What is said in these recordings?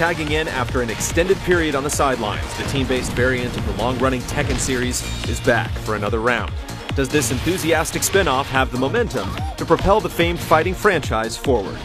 tagging in after an extended period on the sidelines. The team-based variant of the long-running Tekken series is back for another round. Does this enthusiastic spin-off have the momentum to propel the famed fighting franchise forward?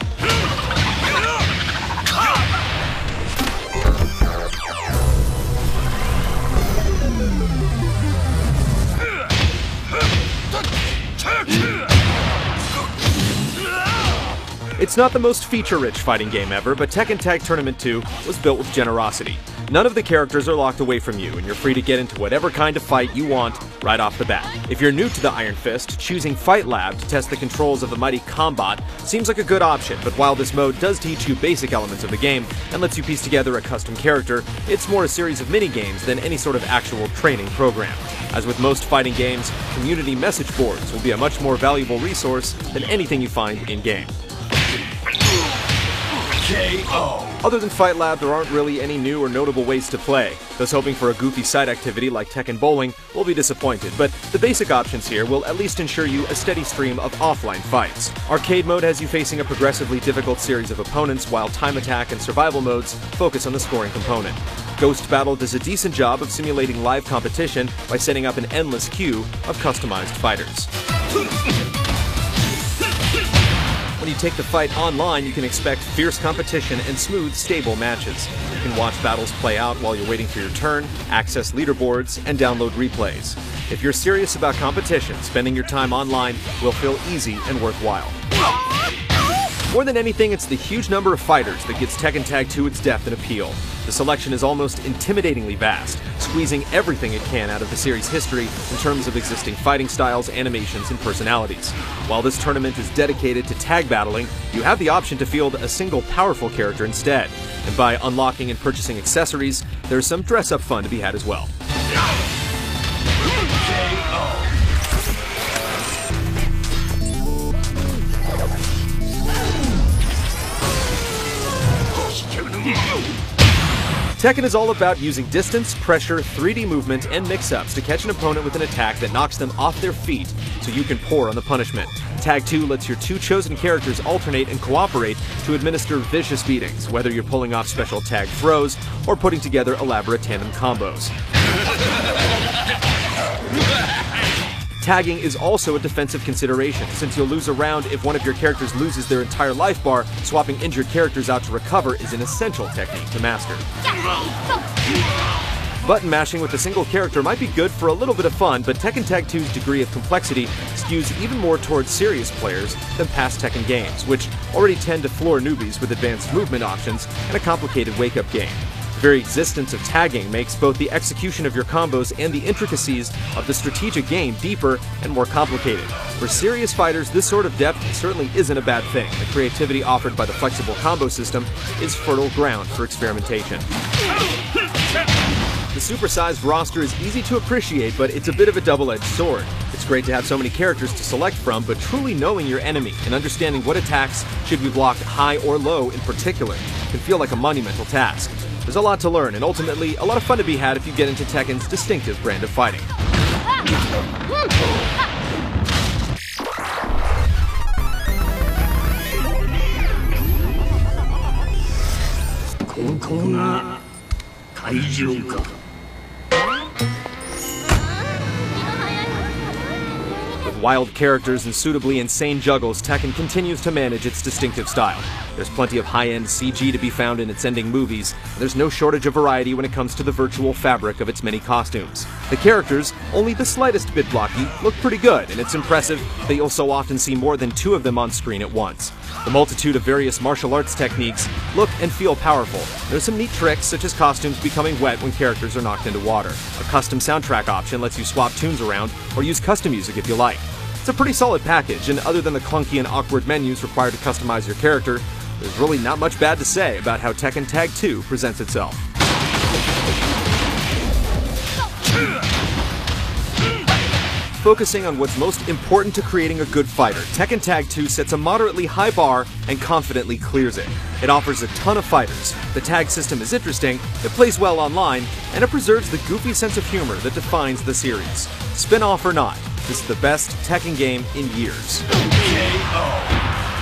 It's not the most feature-rich fighting game ever, but Tekken Tag Tournament 2 was built with generosity. None of the characters are locked away from you, and you're free to get into whatever kind of fight you want right off the bat. If you're new to the Iron Fist, choosing Fight Lab to test the controls of the mighty Combat seems like a good option, but while this mode does teach you basic elements of the game and lets you piece together a custom character, it's more a series of mini-games than any sort of actual training program. As with most fighting games, community message boards will be a much more valuable resource than anything you find in-game. KO. Other than Fight Lab, there aren't really any new or notable ways to play. Those hoping for a goofy side activity like Tekken Bowling will be disappointed, but the basic options here will at least ensure you a steady stream of offline fights. Arcade mode has you facing a progressively difficult series of opponents, while Time Attack and Survival modes focus on the scoring component. Ghost Battle does a decent job of simulating live competition by setting up an endless queue of customized fighters. When you take the fight online, you can expect fierce competition and smooth, stable matches. You can watch battles play out while you're waiting for your turn, access leaderboards, and download replays. If you're serious about competition, spending your time online will feel easy and worthwhile. More than anything, it's the huge number of fighters that gives Tekken Tag 2 its depth and appeal. The selection is almost intimidatingly vast, squeezing everything it can out of the series' history in terms of existing fighting styles, animations, and personalities. While this tournament is dedicated to tag battling, you have the option to field a single powerful character instead. And by unlocking and purchasing accessories, there's some dress-up fun to be had as well. Tekken is all about using distance, pressure, 3D movement, and mix-ups to catch an opponent with an attack that knocks them off their feet so you can pour on the punishment. Tag 2 lets your two chosen characters alternate and cooperate to administer vicious beatings, whether you're pulling off special tag throws or putting together elaborate tandem combos. Tagging is also a defensive consideration, since you'll lose a round if one of your characters loses their entire life bar. Swapping injured characters out to recover is an essential technique to master. Button mashing with a single character might be good for a little bit of fun, but Tekken Tag 2's degree of complexity skews even more towards serious players than past Tekken games, which already tend to floor newbies with advanced movement options and a complicated wake-up game. The very existence of tagging makes both the execution of your combos and the intricacies of the strategic game deeper and more complicated. For serious fighters, this sort of depth certainly isn't a bad thing. The creativity offered by the flexible combo system is fertile ground for experimentation. The supersized roster is easy to appreciate, but it's a bit of a double-edged sword. It's great to have so many characters to select from, but truly knowing your enemy and understanding what attacks should be blocked high or low in particular can feel like a monumental task. There's a lot to learn, and ultimately, a lot of fun to be had if you get into Tekken's distinctive brand of fighting. With wild characters and suitably insane juggles, Tekken continues to manage its distinctive style. There's plenty of high-end CG to be found in its ending movies, and there's no shortage of variety when it comes to the virtual fabric of its many costumes. The characters, only the slightest bit blocky, look pretty good, and it's impressive that you'll so often see more than two of them on screen at once. The multitude of various martial arts techniques look and feel powerful. There's some neat tricks, such as costumes becoming wet when characters are knocked into water. A custom soundtrack option lets you swap tunes around or use custom music if you like. It's a pretty solid package, and other than the clunky and awkward menus required to customize your character, there's really not much bad to say about how Tekken Tag 2 presents itself. Focusing on what's most important to creating a good fighter, Tekken Tag 2 sets a moderately high bar and confidently clears it. It offers a ton of fighters, the tag system is interesting, it plays well online, and it preserves the goofy sense of humor that defines the series. Spin-off or not, this is the best Tekken game in years. KO.